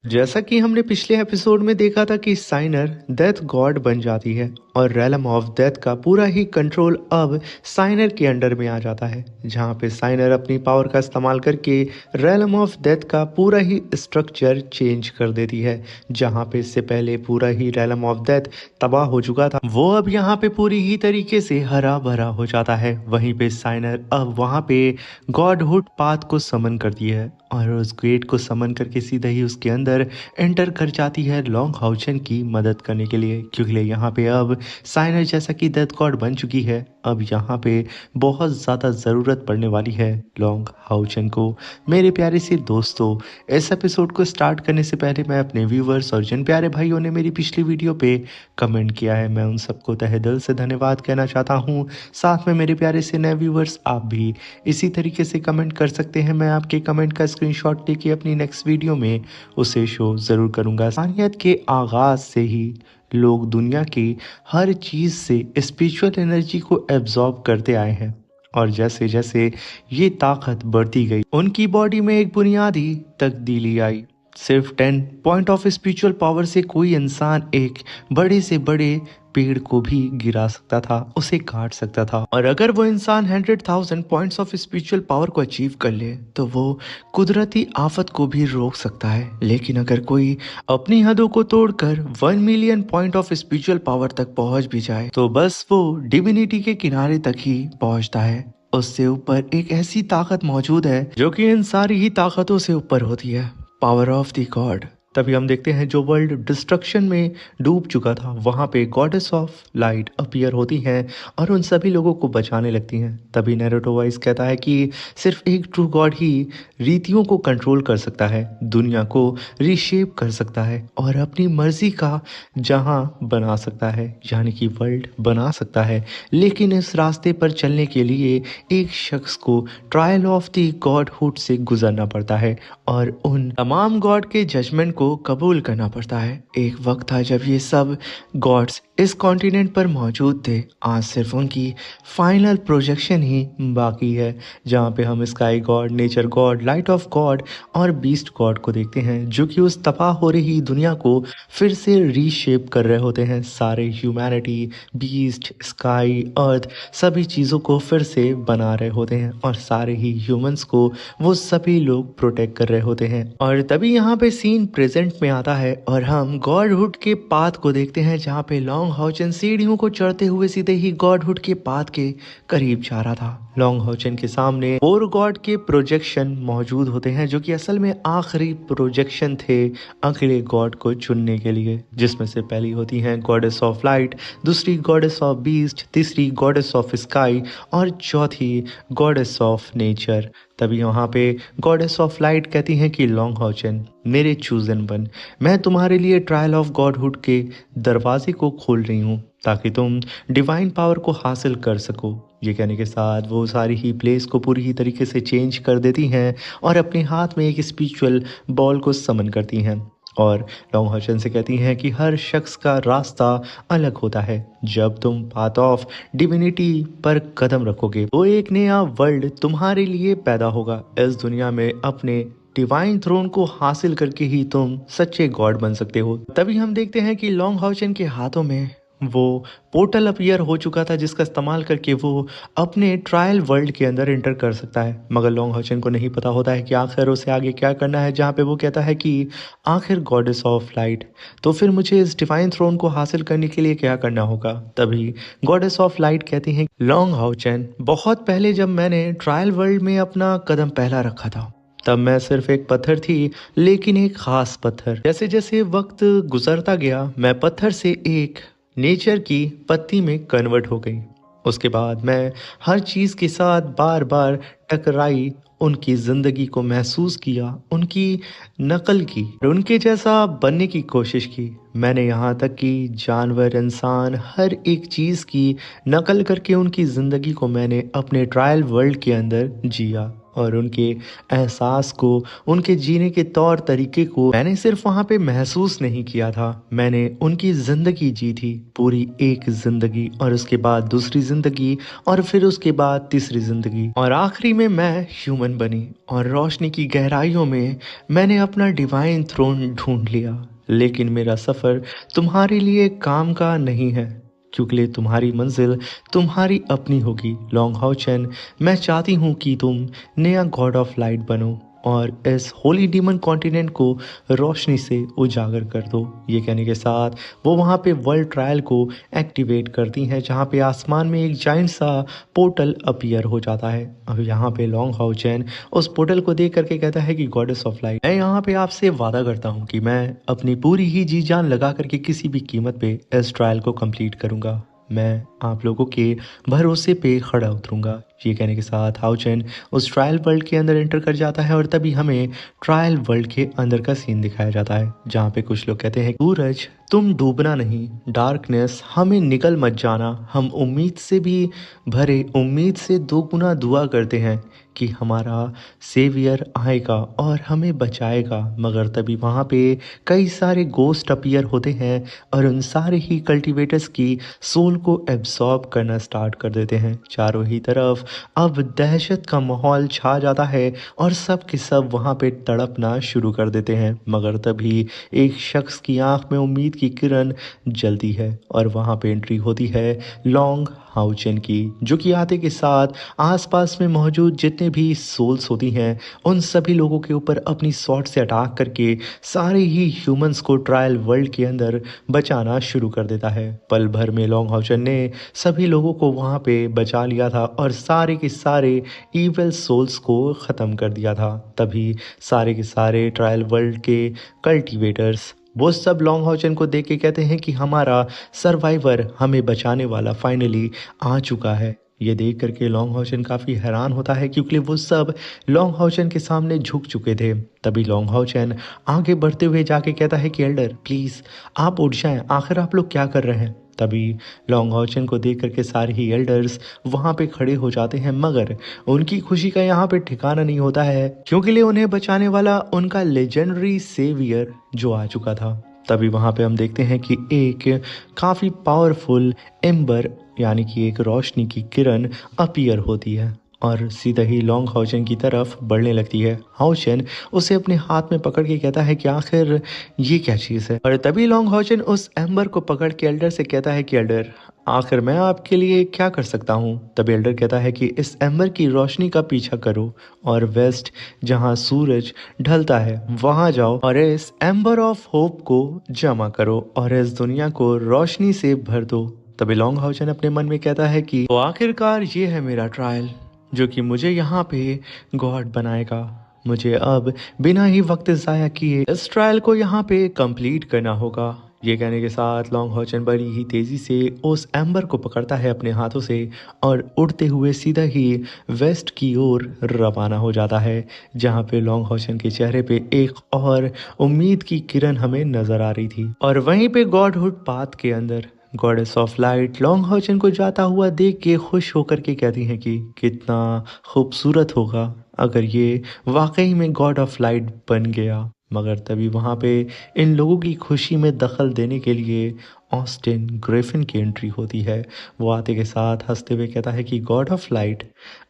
जैसा कि हमने पिछले एपिसोड में देखा था कि साइनर डेथ गॉड बन जाती है और रेलम ऑफ डेथ का पूरा ही कंट्रोल अब साइनर के अंडर में आ जाता है, जहां पे साइनर अपनी पावर का इस्तेमाल करके रेलम ऑफ डेथ का पूरा ही स्ट्रक्चर चेंज कर देती है। जहां पे इससे पहले पूरा ही रेलम ऑफ डेथ तबाह हो चुका था, वो अब यहाँ पे पूरी ही तरीके से हरा भरा हो जाता है। वहीं पे साइनर अब वहाँ पे गॉडहुड पाथ को समन करती है और उस गेट को समन करके सीधे ही उसके अंदर एंटर कर जाती है लॉन्ग हाउचन की मदद करने के लिए, क्योंकि यहाँ पे अब साइनर जैसा कि डेथ गॉड बन चुकी है, अब यहाँ पे बहुत ज़्यादा ज़रूरत पड़ने वाली है लॉन्ग हाउचन को। मेरे प्यारे से दोस्तों, इस एपिसोड को स्टार्ट करने से पहले मैं अपने व्यूवर्स और जिन प्यारे भाइयों ने मेरी पिछली वीडियो पे कमेंट किया है, मैं उन सबको तहे दिल से धन्यवाद कहना चाहता हूँ। साथ में मेरे प्यारे से नए व्यूवर्स, आप भी इसी तरीके से कमेंट कर सकते हैं। मैं आपके कमेंट का स्क्रीनशॉट लेके अपनी नेक्स्ट वीडियो में उसे शो ज़रूर करूँगा। इंसानियत के आगाज़ से ही लोग दुनिया की हर चीज़ से स्पिरिचुअल एनर्जी को एब्जॉर्ब करते आए हैं, और जैसे जैसे ये ताकत बढ़ती गई, उनकी बॉडी में एक बुनियादी तब्दीली आई। सिर्फ 10 पॉइंट ऑफ स्पिरिचुअल पावर से कोई इंसान एक बड़े से बड़े पेड़ को भी गिरा सकता था, उसे काट सकता था। और अगर वो इंसान 100,000 पॉइंट्स ऑफ स्पिरिचुअल पावर को अचीव कर ले तो वो कुदरती आफत को भी रोक सकता है। लेकिन अगर कोई अपनी हदों को तोड़कर 1 million point of spiritual power तक पहुंच भी जाए तो बस वो डिविनिटी के किनारे तक ही पहुंचता है। उससे ऊपर एक ऐसी ताकत मौजूद है जो कि इन सारी ही ताकतों से ऊपर होती है, पावर ऑफ द गॉड। तभी हम देखते हैं जो वर्ल्ड डिस्ट्रक्शन में डूब चुका था, वहाँ पे गॉडेस ऑफ लाइट अपीयर होती हैं और उन सभी लोगों को बचाने लगती हैं। तभी नैरुतो वाइस कहता है कि सिर्फ एक ट्रू गॉड ही रीतियों को कंट्रोल कर सकता है, दुनिया को रीशेप कर सकता है और अपनी मर्जी का जहाँ बना सकता है, यानी कि वर्ल्ड बना सकता है। लेकिन इस रास्ते पर चलने के लिए एक शख्स को ट्रायल ऑफ द गॉडहुड से गुजरना पड़ता है और उन तमाम गॉड के जजमेंट को कबूल करना पड़ता है। एक वक्त था जब ये सब गॉड्स इस कॉन्टिनेंट पर मौजूद थे, आज सिर्फ उनकी फाइनल प्रोजेक्शन ही बाकी है, जहाँ पे हम sky God, nature God, light of God और बीस्ट गॉड को देखते हैं, जो कि उस तबाह हो रही दुनिया को फिर से रीशेप कर रहे होते हैं। सारे ह्यूमैनिटी, बीस्ट, स्काई, अर्थ, सभी चीज़ों को फिर से बना रहे होते हैं और सारे ही ह्यूमंस को वो सभी लोग प्रोटेक्ट कर रहे होते हैं। और तभी यहाँ पे सीन प्रेजेंट में आता है और हम गॉडहुड के पाथ को देखते हैं, जहाँ पे लॉन्ग हाउचन सीढ़ियों को चढ़ते हुए सीधे ही गॉडहुड के पाथ के करीब जा रहा था। लॉन्ग हाउचन के सामने 4 गॉड के प्रोजेक्शन मौजूद होते हैं, जो कि असल में आखिरी प्रोजेक्शन थे अगले गॉड को चुनने के लिए, जिसमें से पहली होती हैं गॉडेस ऑफ लाइट, दूसरी गॉडेस ऑफ बीस्ट, तीसरी गॉडेस ऑफ स्काई और चौथी गॉडेस ऑफ नेचर। तभी वहाँ पे गॉडेस ऑफ लाइट कहती हैं कि लॉन्ग हाउचन, मेरे चूजन वन, मैं तुम्हारे लिए ट्रायल ऑफ गॉडहुड के दरवाजे को खोल रही हूँ ताकि तुम डिवाइन पावर को हासिल कर सको। ये कहने के साथ वो सारी ही प्लेस को पूरी ही तरीके से चेंज कर देती हैं और अपने हाथ में एक स्पिरिचुअल बॉल को समन करती हैं और लॉन्ग हाउचन से कहती हैं कि हर शख्स का रास्ता अलग होता है। जब तुम पाथ ऑफ डिविनिटी पर कदम रखोगे तो एक नया वर्ल्ड तुम्हारे लिए पैदा होगा। इस दुनिया में अपने डिवाइन थ्रोन को हासिल करके ही तुम सच्चे गॉड बन सकते हो। तभी हम देखते हैं कि लॉन्ग हाउचन के हाथों में वो पोर्टल अपीयर हो चुका था, जिसका इस्तेमाल करके वो अपने ट्रायल वर्ल्ड के अंदर एंटर कर सकता है। मगर लॉन्ग हाउचन को नहीं पता होता है कि आखिर उसे आगे क्या करना है, जहाँ पे वो कहता है कि आखिर गॉडेस ऑफ लाइट, तो फिर मुझे इस डिवाइन थ्रोन को हासिल करने के लिए क्या करना होगा। तभी गॉडेस ऑफ लाइट कहती हैं, लॉन्ग हाउचन, बहुत पहले जब मैंने ट्रायल वर्ल्ड में अपना कदम पहला रखा था तब मैं सिर्फ एक पत्थर थी, लेकिन एक खास पत्थर। जैसे जैसे वक्त गुजरता गया मैं पत्थर से एक नेचर की पत्ती में कन्वर्ट हो गई। उसके बाद मैं हर चीज़ के साथ बार बार टकराई, उनकी ज़िंदगी को महसूस किया, उनकी नकल की, उनके जैसा बनने की कोशिश की। मैंने यहाँ तक कि जानवर, इंसान, हर एक चीज़ की नकल करके उनकी ज़िंदगी को मैंने अपने ट्रायल वर्ल्ड के अंदर जिया और उनके एहसास को, उनके जीने के तौर तरीके को मैंने सिर्फ वहाँ पे महसूस नहीं किया था, मैंने उनकी ज़िंदगी जी थी। पूरी एक ज़िंदगी, और उसके बाद दूसरी ज़िंदगी, और फिर उसके बाद तीसरी ज़िंदगी, और आखिरी में मैं ह्यूमन बनी और रोशनी की गहराइयों में मैंने अपना डिवाइन थ्रोन ढूंढ लिया। लेकिन मेरा सफ़र तुम्हारे लिए काम का नहीं है, क्योंकि तुम्हारी मंजिल तुम्हारी अपनी होगी। लॉन्ग हाउचेन, मैं चाहती हूँ कि तुम नया गॉड ऑफ लाइट बनो और इस होली डीमन कॉन्टिनेंट को रोशनी से उजागर कर दो। ये कहने के साथ वो वहाँ पे वर्ल्ड ट्रायल को एक्टिवेट करती हैं, जहाँ पे आसमान में एक जाइंट सा पोर्टल अपीयर हो जाता है। अब यहाँ पे लॉन्ग हाउचेन उस पोर्टल को देख करके कहता है कि गॉडेस ऑफ लाइट, मैं यहाँ पे आपसे वादा करता हूँ कि मैं अपनी पूरी ही जी जान लगा करके किसी भी कीमत पे इस ट्रायल को कंप्लीट करूँगा। मैं आप लोगों के भरोसे पे खड़ा उतरूंगा। ये कहने के साथ हाउचेन उस ट्रायल वर्ल्ड के अंदर एंटर कर जाता है और तभी हमें ट्रायल वर्ल्ड के अंदर का सीन दिखाया जाता है, जहाँ पे कुछ लोग कहते हैं, सूरज तुम डूबना नहीं, डार्कनेस हमें निकल मत जाना, हम उम्मीद से भी भरे, उम्मीद से दो गुना दुआ करते हैं कि हमारा सेवियर आएगा और हमें बचाएगा। मगर तभी वहाँ पे कई सारे गोस्ट अपीयर होते हैं और उन सारे ही कल्टीवेटर्स की सोल को एब्सॉर्ब करना स्टार्ट कर देते हैं। चारों ही तरफ अब दहशत का माहौल छा जाता है और सब के सब वहाँ पे तड़पना शुरू कर देते हैं। मगर तभी एक शख्स की आंख में उम्मीद की किरण जलती है और वहाँ पे एंट्री होती है लॉन्ग हाउचेन की, जो कि आते के साथ आसपास में मौजूद जितने भी सोल्स होती हैं उन सभी लोगों के ऊपर अपनी स्वॉर्ड से अटैक करके सारे ही ह्यूमंस को ट्रायल वर्ल्ड के अंदर बचाना शुरू कर देता है। पल भर में लॉन्ग हाउचेन ने सभी लोगों को वहाँ पे बचा लिया था और सारे के सारे इविल सोल्स को ख़त्म कर दिया था। तभी सारे के सारे ट्रायल वर्ल्ड के कल्टीवेटर्स वो सब लॉन्ग हाउचेन को देख के कहते हैं कि हमारा सर्वाइवर, हमें बचाने वाला फाइनली आ चुका है। ये देख करके लॉन्ग हाउचेन काफ़ी हैरान होता है, क्योंकि वो सब लॉन्ग हाउचेन के सामने झुक चुके थे। तभी लॉन्ग हाउचेन आगे बढ़ते हुए जाके कहता है कि एल्डर प्लीज़ आप उठ जाएं, आखिर आप लोग क्या कर रहे हैं। तभी लॉन्ग हाउचेन को देख करके सारे ही एल्डर्स वहाँ पे खड़े हो जाते हैं, मगर उनकी खुशी का यहाँ पे ठिकाना नहीं होता है, क्योंकि उन्हें बचाने वाला उनका लेजेंडरी सेवियर जो आ चुका था। तभी वहाँ पे हम देखते हैं कि एक काफ़ी पावरफुल एम्बर, यानी कि एक रोशनी की किरण अपीयर होती है और सीधा ही लॉन्ग हाउचेन की तरफ बढ़ने लगती है। हाउचेन उसे अपने हाथ में पकड़ के कहता है कि आखिर ये क्या चीज़ है। और तभी लॉन्ग हाउचेन उस एम्बर को पकड़ के एल्डर से कहता है कि एल्डर आखिर मैं आपके लिए क्या कर सकता हूँ। तभी एल्डर कहता है कि इस एम्बर की रोशनी का पीछा करो और वेस्ट जहाँ सूरज ढलता है वहाँ जाओ और इस एम्बर ऑफ होप को जमा करो और इस दुनिया को रोशनी से भर दो। तभी लॉन्ग हाउचेन अपने मन में कहता है कि तो आखिरकार ये है मेरा ट्रायल, जो कि मुझे यहाँ पे गॉड बनाएगा। मुझे अब बिना ही वक्त ज़ाया किए इस ट्रायल को यहाँ पे कंप्लीट करना होगा। ये कहने के साथ लॉन्ग हाउचेन बड़ी ही तेज़ी से उस एम्बर को पकड़ता है अपने हाथों से और उड़ते हुए सीधा ही वेस्ट की ओर रवाना हो जाता है, जहाँ पे लॉन्ग हाउचेन के चेहरे पे एक और उम्मीद की किरण हमें नज़र आ रही थी। और वहीं पे गॉडहुड पाथ के अंदर goddess of light long Haochen को जाता हुआ देख के खुश होकर के कहती हैं कि कितना खूबसूरत होगा अगर ये वाकई में गॉड ऑफ लाइट बन गया। मगर तभी वहाँ पे इन लोगों की खुशी में दखल देने के लिए ऑस्टिन ग्रिफिन की एंट्री होती है। वो आते के साथ हंसते हुए कहता है कि गॉड ऑफ लाइट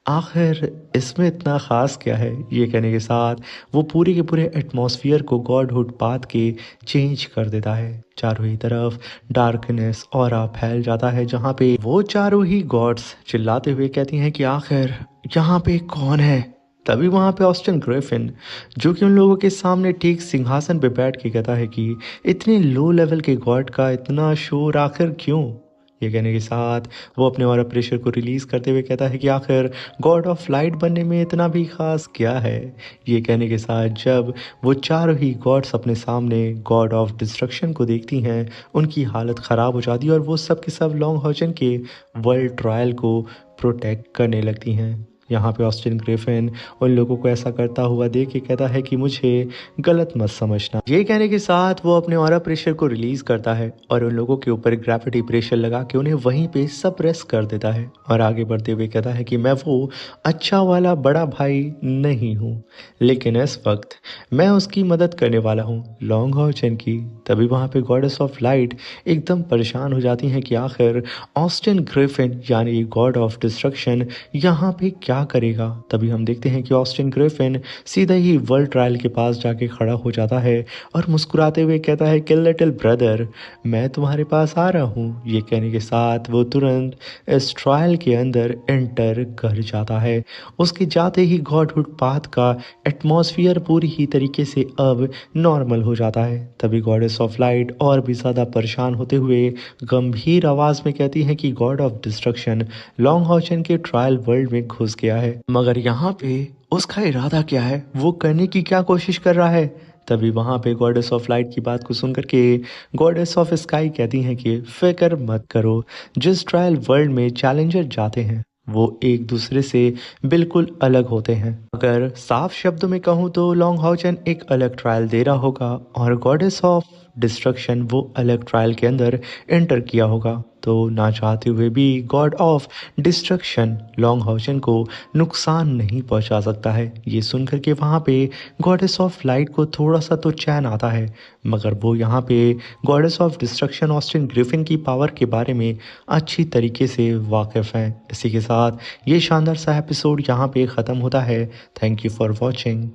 आखिर इसमें इतना ख़ास क्या है। ये कहने के साथ वो पूरे के पूरे एटमॉस्फेयर को गॉडहुड पाथ के चेंज कर देता है। चारों ही तरफ डार्कनेस ऑरा फैल जाता है, जहाँ पे वो चारों ही गॉड्स चिल्लाते हुए कहती हैं कि आखिर यहाँ पे कौन है। तभी वहाँ पे ऑस्टिन ग्रिफिन, जो कि उन लोगों के सामने ठीक सिंहासन पे बैठ के कहता है कि इतने लो लेवल के गॉड का इतना शोर आखिर क्यों। ये कहने के साथ वो अपने और प्रेशर को रिलीज़ करते हुए कहता है कि आखिर गॉड ऑफ लाइट बनने में इतना भी ख़ास क्या है। ये कहने के साथ जब वो चारों ही गॉड्स अपने सामने गॉड ऑफ डिस्ट्रक्शन को देखती हैं, उनकी हालत ख़राब हो जाती है और वो सब के सब लॉन्ग हाउचेन के वर्ल्ड ट्रायल को प्रोटेक्ट करने लगती हैं। यहाँ पे ऑस्टिन ग्रिफिन उन लोगों को ऐसा करता हुआ देख के कहता है कि मुझे गलत मत समझना। ये कहने के साथ वो अपने ऑरा प्रेशर को रिलीज करता है और उन लोगों के ऊपर ग्रेविटी प्रेशर लगा के उन्हें वहीं पे सप्रेस कर देता है और आगे बढ़ते हुए कहता है कि मैं वो अच्छा वाला बड़ा भाई नहीं हूँ, लेकिन इस वक्त मैं उसकी मदद करने वाला हूँ, लॉन्ग हॉर्चन की। तभी वहाँ पे गॉडेस ऑफ लाइट एकदम परेशान हो जाती हैं कि आखिर ऑस्टिन ग्रिफिन यानी गॉड ऑफ डिस्ट्रक्शन यहाँ पे क्या करेगा। तभी हम देखते हैं कि ऑस्टिन ग्रिफिन सीधा ही वर्ल्ड ट्रायल के पास जाके खड़ा हो जाता है और मुस्कुराते हुए कहता है कि लिटिल ब्रदर, मैं तुम्हारे पास आ रहा हूँ। ये कहने के साथ वो तुरंत इस ट्रायल के अंदर एंटर कर जाता है। उसके जाते ही गॉडहुड पाथ का एटमॉस्फियर पूरी ही तरीके से अब नॉर्मल हो जाता है। तभी गॉडेस ऑफ लाइट और भी ज़्यादा परेशान होते हुए गंभीर आवाज़ में कहती है कि गॉड ऑफ डिस्ट्रक्शन लॉन्ग हॉर्चन के ट्रायल वर्ल्ड में घुस गया है, मगर यहाँ पे उसका इरादा क्या है, वो करने की क्या कोशिश कर रहा है। तभी वहाँ पे गॉडेस ऑफ लाइट की बात को सुनकर के गॉडेस ऑफ स्काई कहती हैं कि फिक्र मत करो, जिस ट्रायल वर्ल्ड में चैलेंजर जाते हैं वो एक दूसरे से बिल्कुल अलग होते हैं। अगर साफ शब्दों में कहूँ तो लॉन्ग हॉर्चन एक अलग ट्रायल दे रहा होगा और गॉडेस ऑफ डिस्ट्रक्शन वो अलग ट्रायल के अंदर एंटर किया होगा। तो ना चाहते हुए भी गॉड ऑफ डिस्ट्रक्शन लॉन्ग हॉर्चन को नुकसान नहीं पहुंचा सकता है। ये सुनकर के वहाँ पे गॉडेस ऑफ लाइट को थोड़ा सा तो चैन आता है, मगर वो यहाँ पे goddess of destruction Austin Griffin की पावर के बारे में अच्छी तरीके से वाकिफ़ हैं। इसी के साथ ये शानदार सा एपिसोड यहाँ पे ख़त्म होता है। Thank you for watching.